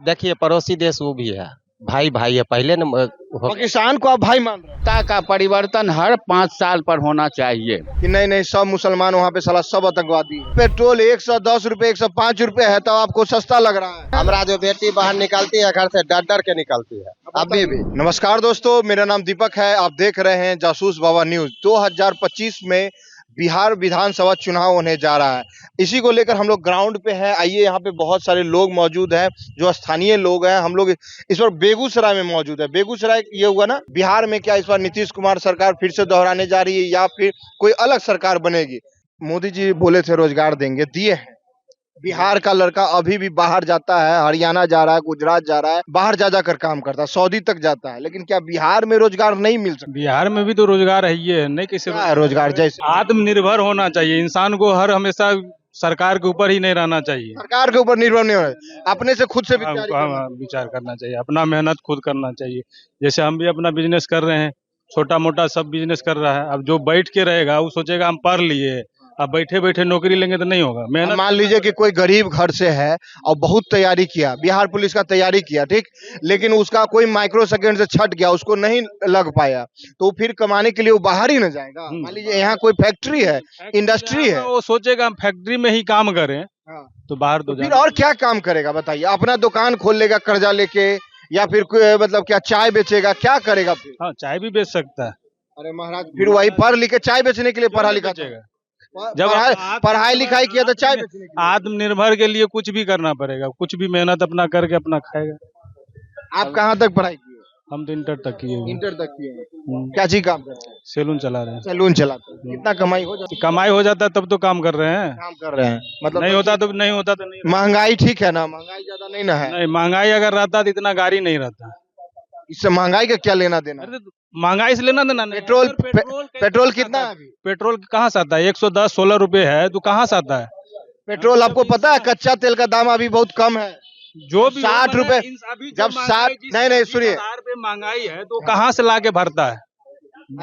देखिए पड़ोसी देश वो भी है, भाई भाई है पहले न पाकिस्तान को आप भाई मान रहे हैं सत्ता का परिवर्तन हर 5 साल पर होना चाहिए। कि नहीं नहीं सब मुसलमान वहाँ पे साला सब आतंकवादी है। पेट्रोल 110 रुपए 105 रुपए है तो आपको सस्ता लग रहा है। हमारा जो बेटी बाहर निकलती है घर से डर डर के निकलती है अभी भी। नमस्कार दोस्तों, मेरा नाम दीपक है। आप देख रहे हैं जासूस बाबा न्यूज। 2025 में बिहार विधानसभा चुनाव होने जा रहा है। इसी को लेकर हम लोग ग्राउंड पे हैं। आइए, यहाँ पे बहुत सारे लोग मौजूद हैं जो स्थानीय लोग हैं। हम लोग इस बार बेगूसराय में मौजूद है। बेगूसराय ये हुआ ना, बिहार में क्या इस बार नीतीश कुमार सरकार फिर से दोहराने जा रही है या फिर कोई अलग सरकार बनेगी? मोदी जी बोले थे रोजगार देंगे, दिए हैं। बिहार का लड़का अभी भी बाहर जाता है, हरियाणा जा रहा है, गुजरात जा रहा है, बाहर जा जाकर काम करता है, सऊदी तक जाता है। लेकिन क्या बिहार में रोजगार नहीं मिल सकता? बिहार में भी तो रोजगार है, ये नहीं कैसे क्या है रोजगार? जैसे आत्मनिर्भर होना चाहिए इंसान को, हर हमेशा सरकार के ऊपर ही नहीं रहना चाहिए। सरकार के ऊपर निर्भर नहीं होना, अपने से खुद से विचार करना चाहिए, अपना मेहनत खुद करना चाहिए। जैसे हम भी अपना बिजनेस कर रहे हैं, छोटा मोटा सब बिजनेस कर रहा है। अब जो बैठ के रहेगा वो सोचेगा हम पढ़ लिए, अब बैठे बैठे नौकरी लेंगे तो नहीं होगा। मेहनत मान लीजिए कि कोई गरीब घर से है और बहुत तैयारी किया, बिहार पुलिस का तैयारी किया, ठीक, लेकिन उसका कोई माइक्रो सेकंड से छट गया, उसको नहीं लग पाया, तो फिर कमाने के लिए वो बाहर ही न जाएगा। मान लीजिए यहाँ कोई फैक्ट्री है, इंडस्ट्री है, वो सोचेगा हम फैक्ट्री में ही काम करें तो बाहर तो फिर और क्या काम करेगा बताइए? अपना दुकान खोल लेगा कर्जा लेके, या फिर मतलब क्या चाय बेचेगा, क्या करेगा फिर? हाँ, चाय भी बेच सकता है। अरे महाराज, फिर वही पढ़ लिख के चाय बेचने के लिए पढ़ा लिखा बेचेगा। जब पढ़ाई लिखाई किया तो चाय बेचने के लिए। आत्मनिर्भर के लिए कुछ भी करना पड़ेगा, कुछ भी मेहनत अपना करके अपना खाएगा। आप कहाँ तक पढ़ाई किए? हम तो इंटर तक किए हुए हैं। इंटर तक किए हैं। क्या चीज काम करते हैं? सैलून चला रहे हैं। सैलून चलाते हैं। कितना कमाई हो जाती है? कमाई हो जाता है तब तो काम कर रहे हैं। काम कर रहे हैं मतलब नहीं होता तो नहीं होता तो नहीं। महंगाई ठीक है ना? महंगाई ज्यादा नहीं ना है? नहीं, महंगाई अगर रहता तो इतना गाड़ी नहीं रहता। इससे महंगाई का क्या लेना देना? अरे तो महंगाई से लेना देना नहीं। पेट्रोल कितना है अभी? पेट्रोल कहाँ से आता है? 110-16 रुपए है तो कहाँ से आता है पेट्रोल? आपको पता है कच्चा तेल का दाम अभी बहुत कम है, जो भी 60 रुपए। जब 60 नहीं सुनिए, महंगाई है तो कहाँ से ला के भरता है?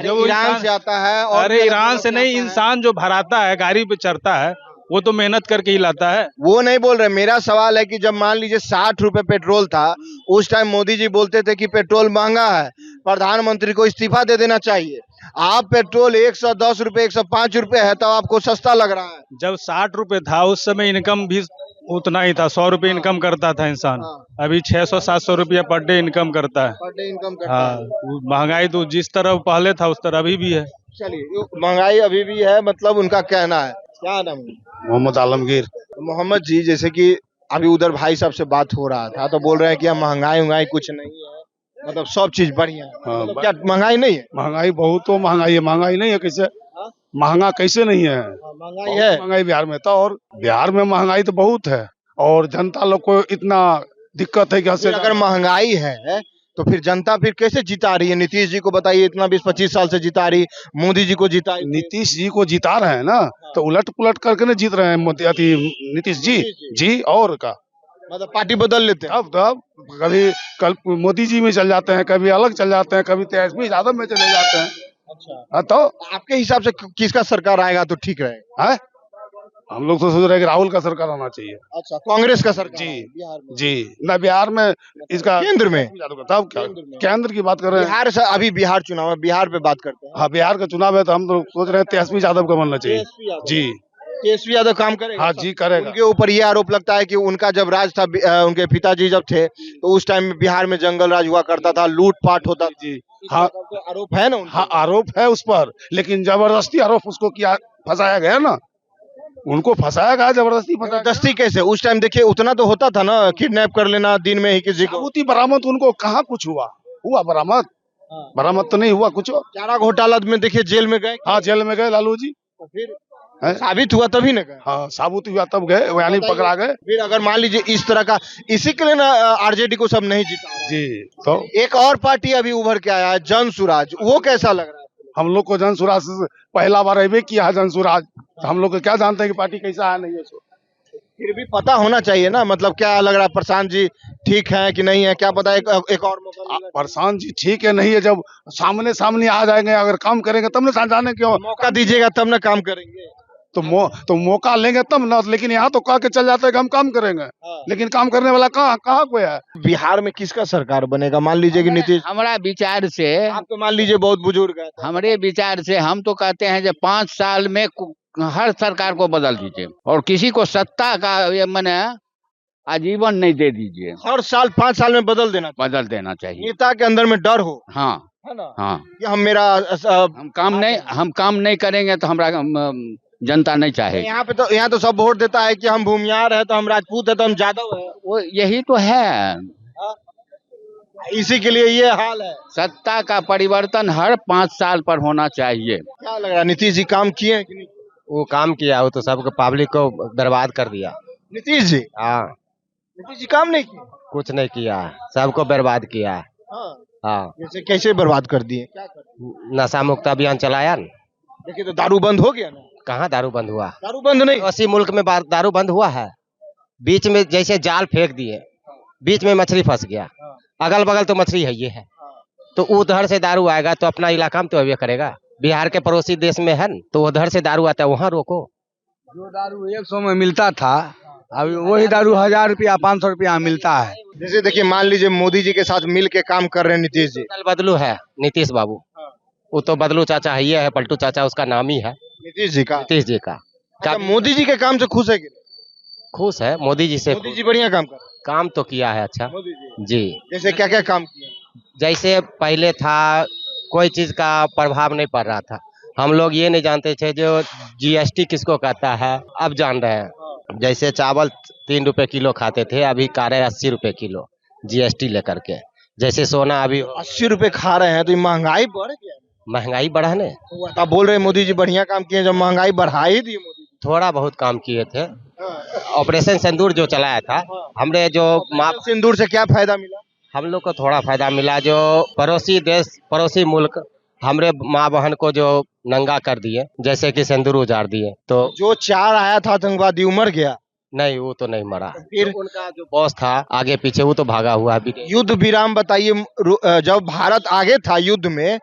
जब ईरान से आता है। और अरे ईरान से नहीं, इंसान जो भराता है, गाड़ी पे चढ़ता है, वो तो मेहनत करके ही लाता है। वो नहीं बोल रहे। मेरा सवाल है कि जब मान लीजिए 60 रुपए पेट्रोल था, उस टाइम मोदी जी बोलते थे कि पेट्रोल महंगा है, प्रधानमंत्री को इस्तीफा दे देना चाहिए। आप पेट्रोल 110 रुपए 105 रुपए है तो आपको सस्ता लग रहा है। जब 60 रुपए था उस समय इनकम भी उतना ही था, 100 रुपए इनकम करता था इंसान। अभी 600-700 रुपया पर डे इनकम करता है। पर डे इनकम करता हाँ, है। महंगाई तो जिस तरह पहले था उस तरह अभी भी है। चलिए, महंगाई अभी भी है, मतलब उनका कहना है। क्या नाम है? मोहम्मद आलमगीर। मोहम्मद जी, जैसे कि अभी उधर भाई साहब से बात हो रहा था तो बोल रहे हैं कि महंगाई कुछ नहीं है, मतलब सब चीज बढ़िया है। मतलब क्या महंगाई नहीं है? महंगाई बहुत तो महंगाई है। महंगाई नहीं है कैसे? महंगा कैसे नहीं है? महंगाई है। महंगाई बिहार में था, और बिहार में महंगाई तो बहुत है और जनता लोग को इतना दिक्कत है कि अगर महंगाई है तो फिर जनता फिर कैसे जिता रही है? नीतीश जी को बताइए, इतना 20-25 साल से जिता रही, मोदी जी को जिता। नीतीश जी को जिता रहे हैं ना, तो उलट पुलट करके ना जीत रहे हैं नीतीश जी और का मतलब पार्टी बदल लेते हैं। अब कभी कल मोदी जी में चल जाते हैं, कभी अलग चल जाते हैं, कभी तेजस्वी यादव में चले जाते हैं। अच्छा, तो आपके हिसाब से किसका सरकार आएगा तो ठीक रहेगा? है, हम लोग तो सोच रहे हैं कि राहुल का सरकार आना चाहिए। अच्छा, कांग्रेस का सरकार जी बिहार में? जी ना, बिहार में इसका केंद्र में। तब क्या केंद्र की बात कर रहे हैं? बिहार से अभी बिहार चुनाव है, बिहार पे बात करते हैं। हाँ, बिहार का चुनाव है तो हम लोग सोच रहे हैं तेजस्वी यादव का बनना चाहिए। जी, तेजस्वी यादव काम करेगा? हाँ जी करेगा। उनके ऊपर ये आरोप लगता है कि उनका जब राज था, उनके पिताजी जब थे तो उस टाइम में बिहार में जंगल राज हुआ करता था, लूटपाट होता था। जी हाँ, आरोप है ना उनके? हाँ आरोप है उस पर, लेकिन जबरदस्ती आरोप उसको किया, फंसाया गया ना, उनको फंसाया गया, जबरदस्ती कैसे? उस टाइम देखिए उतना तो होता था ना, किडनैप कर लेना दिन में ही किसी को। सबूती बरामद उनको कहाँ कुछ हुआ बरामद? बरामद तो नहीं हुआ कुछ। चारा घोटाला में देखिए जेल में गए। हाँ, जेल में गए लालू जी, तो फिर साबित हुआ तभी न गए। हाँ, साबुत हुआ तब गए, यानी पकड़ा गए। फिर अगर मान लीजिए इस तरह का, इसी के लिए ना आरजेडी को सब नहीं जीता जी। तो एक और पार्टी अभी उभर के आया है, जन सुराज, वो कैसा लग रहा है? हम लोग को जन सुराज पहला बार अभी किया है जन सुराज, तो हम लोग को क्या जानते हैं कि पार्टी कैसा है नहीं है। फिर भी पता होना चाहिए ना, मतलब क्या लग रहा है, प्रशांत जी ठीक है कि नहीं है, क्या पता एक और मौका। प्रशांत जी ठीक है नहीं है, जब सामने आ जाएंगे, अगर काम करेंगे तब ना जाने क्यों। मौका दीजिएगा तब ना काम करेंगे। तो मौका लेंगे तब ना। लेकिन यहाँ तो कह के चल जाते हैं कि हम काम करेंगे, लेकिन काम करने वाला कहाँ कहाँ कोई है। बिहार में किसका सरकार बनेगा? मान लीजिए कि नीतीश, हमारा विचार से, आप तो मान लीजिए बहुत बुजुर्ग है, हमारे विचार से हम तो कहते हैं जो 5 साल में हर सरकार को बदल दीजिए और किसी को सत्ता का ये माने आजीवन नहीं दे दीजिए, हर साल 5 साल में बदल देना चाहिए। चाहिए। नेता के अंदर में डर हो, हाँ है ना, हाँ, कि हम काम नहीं करेंगे तो हमारा जनता नहीं चाहेगी। यहाँ तो सब वोट देता है कि हम भूमियार है, तो हम राजपूत है, तो हम यादव है। वो यही तो है, इसी के लिए ये हाल है। सत्ता का परिवर्तन हर 5 साल पर होना चाहिए। क्या लग रहा है, नीतीश जी काम किए हैं कि नहीं? वो काम किया, वो तो सबको पब्लिक को बर्बाद कर दिया। नीतीश जी, हाँ, नीतीश जी काम नहीं किए। कुछ नहीं किया है, सबको बर्बाद किया है। हाँ, हाँ, जैसे कैसे बर्बाद कर दिए? क्या कर दिए? नशा मुक्त अभियान चलाया न। देखिए तो दारू बंद हो गया ना। कहाँ दारू बंद हुआ? दारू बंद नहीं। 80 मुल्क में दारू बंद हुआ है। बीच में जैसे जाल फेंक दिए, बीच में मछली फंस गया, अगल बगल तो मछली है, ये है, तो उधर से दारू आएगा तो अपना इलाका में तो अभी करेगा। बिहार के पड़ोसी देश में है न, तो उधर से दारू आता है, वहाँ रोको। जो दारू 100 में मिलता था, अभी वही दारू 1000 रुपया 500 रुपया मिलता है। जैसे देखिए, मान लीजिए मोदी जी के साथ मिल के काम कर रहे हैं नीतीश जी। दल बदलू है नीतीश बाबू, वो तो बदलू चाचा है, ये है पलटू चाचा, उसका नाम ही है नीतीश जी का। नीतीश जी का। अच्छा, मोदी जी के काम से खुश है कि नहीं? खुश है मोदी जी से। मोदी जी बढ़िया काम कर रहे हैं। काम तो किया है अच्छा मोदी जी जी। जैसे क्या क्या काम किया? जैसे पहले था कोई चीज का प्रभाव नहीं पड़ रहा था, हम लोग ये नहीं जानते थे जो जीएसटी किसको कहता है, अब जान रहे हैं। जैसे चावल 3 रुपए किलो खाते थे, अभी खा रहे 80 रुपए किलो जीएसटी लेकर के। जैसे सोना अभी 80 रुपए खा रहे हैं, तो ये महंगाई बढ़ गया। महंगाई बढ़ाने, आप बोल रहे हैं मोदी जी बढ़िया काम किए, जब महंगाई बढ़ा ही दी मोदी जी। थोड़ा बहुत काम किए थे। ऑपरेशन सिंदूर जो चलाया था, हमने जो सिंदूर से क्या फायदा मिला? हम लोग को थोड़ा फायदा मिला। जो पड़ोसी देश, पड़ोसी मुल्क हमरे माँ बहन को जो नंगा कर दिए, जैसे कि सिंदूर उजाड़ दिए, तो जो 4 आया था आतंकवादी, उमर गया? नहीं, वो तो नहीं मरा। फिर उनका जो बॉस था आगे पीछे, वो तो भागा हुआ है। युद्ध विराम बताइए। जब भारत आगे था युद्ध में,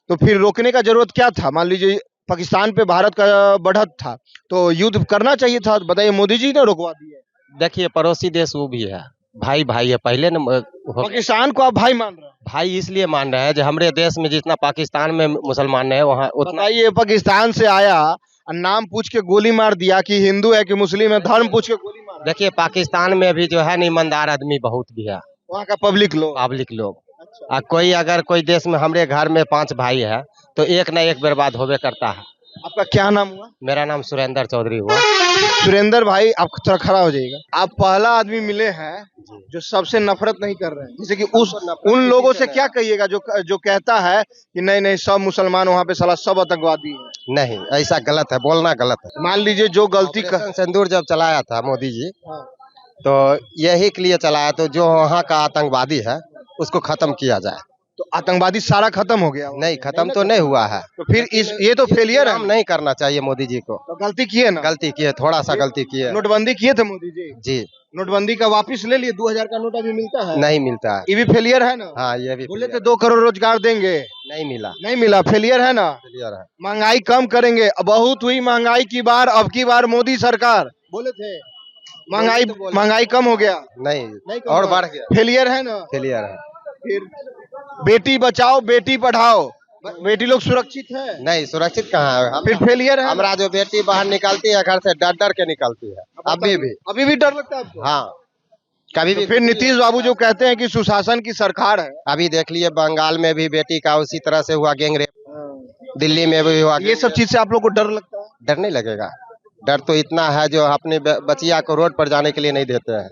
तो फिर रोकने का जरूरत क्या था? मान लीजिए पाकिस्तान पे भारत का बढ़त था, तो युद्ध करना चाहिए था, बताइए मोदी जी ने रोकवा दिया। देखिए, पड़ोसी देश वो भी है, भाई भाई है। पहले न पाकिस्तान को आप भाई मान रहे हैं? भाई इसलिए मान रहे हैं जो हमारे देश में जितना पाकिस्तान में मुसलमान है, वहाँ उतना। बताइए, पाकिस्तान से आया और नाम पूछ के गोली मार दिया कि हिंदू है कि मुस्लिम है, धर्म पूछ के गोली मार। देखिए, पाकिस्तान में भी जो है न ईमानदार आदमी बहुत भी है, वहाँ का पब्लिक लोग। कोई अगर कोई देश में, हमारे घर में 5 भाई है, तो एक न एक बर्बाद होवे करता है। आपका क्या नाम हुआ? मेरा नाम सुरेंद्र चौधरी हुआ। सुरेंद्र भाई, आप थोड़ा खड़ा हो जाइएगा। आप पहला आदमी मिले हैं जो सबसे नफरत नहीं कर रहे हैं। जैसे कि उन लोगों से क्या कहिएगा जो कहता है कि नहीं नहीं, सब मुसलमान वहाँ पे साला सब आतंकवादी है? नहीं, ऐसा गलत है, बोलना गलत है। मान लीजिए जो गलती ऑपरेशन सिंदूर जब चलाया था मोदी जी, तो यही के लिए चलाया, तो जो वहाँ का आतंकवादी है उसको खत्म किया जाए। तो आतंकवादी सारा खत्म हो गया? नहीं, खत्म तो नहीं हुआ है। तो फिर ये तो फेलियर है। काम नहीं करना चाहिए मोदी जी को। तो गलती किए ना? गलती किए, थोड़ा सा गलती किए। नोटबंदी किए थे मोदी जी? जी। नोटबंदी का वापिस ले लिए, 2000 का नोट अभी मिलता है? नहीं मिलता है। ये भी फेलियर है ना? हाँ, ये भी बोले थे 2 करोड़ रोजगार देंगे, नहीं मिला, फेलियर है ना? फेलियर है। महंगाई कम करेंगे, बहुत हुई महंगाई की बार, अब की बार मोदी सरकार, बोले थे महंगाई कम हो गया, नहीं और बढ़ गया। फेलियर है ना? फेलियर है। फिर बेटी बचाओ बेटी पढ़ाओ, बेटी लोग सुरक्षित है? नहीं, सुरक्षित कहाँ है? फिर फेलियर है। हमारा जो बेटी बाहर निकलती है घर से, डर के निकलती है, अभी भी डर लगता है आपको? हाँ, कभी भी। फिर नीतीश बाबू जो कहते हैं कि सुशासन की सरकार है, अभी देख लिए बंगाल में भी बेटी का उसी तरह से हुआ गैंगरेप, दिल्ली में भी हुआ। ये सब चीज से आप लोग को डर लगता है? डर नहीं लगेगा, डर तो इतना है जो अपने बचिया को रोड पर जाने के लिए नहीं देते हैं।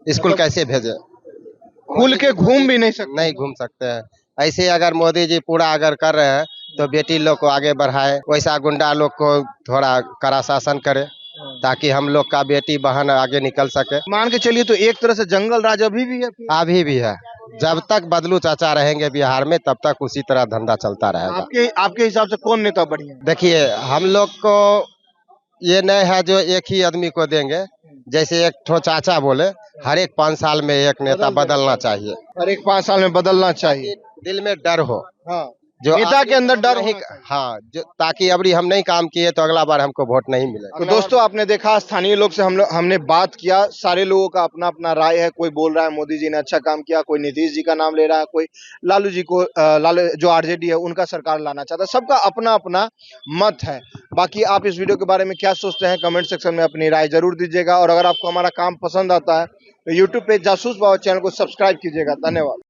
स्कूल कैसे भेजे? खुल के घूम भी नहीं सकते? नहीं घूम सकते हैं। ऐसे अगर मोदी जी पूरा अगर कर रहे हैं, तो बेटी लोग को आगे बढ़ाए, वैसा गुंडा लोग को थोड़ा कड़ा शासन करे, ताकि हम लोग का बेटी बहन आगे निकल सके। मान के चलिए, तो एक तरह से जंगल राज अभी भी है? अभी भी है। जब तक बदलू चाचा रहेंगे बिहार में, तब तक उसी तरह धंधा चलता रहेगा। आपके हिसाब से कौन नेता बढ़िया? देखिए, हम लोग को ये नहीं है जो एक ही आदमी को देंगे। जैसे एक ठो चाचा बोले, हर एक 5 साल में एक नेता बदलना चाहिए। हर एक 5 साल में बदलना चाहिए। दिल में डर हो। हाँ। जो नेता के अंदर डर नहीं, होना चाहिए। हाँ, जो ताकि अबरी हम नहीं काम किए तो अगला बार हमको वोट नहीं मिले। तो दोस्तों आपने देखा स्थानीय लोग से हमने बात किया, सारे लोगों का अपना अपना राय है। कोई बोल रहा है मोदी जी ने अच्छा काम किया, कोई नीतीश जी का नाम ले रहा है, कोई लालू जी को लालू जो आरजेडी है उनका सरकार लाना चाहता है। सबका अपना अपना मत है। बाकी आप इस वीडियो के बारे में क्या सोचते हैं कमेंट सेक्शन में अपनी राय जरूर दीजिएगा। और अगर आपको हमारा काम पसंद आता है तो यूट्यूब पे जासूस बाबा चैनल को सब्सक्राइब कीजिएगा। धन्यवाद।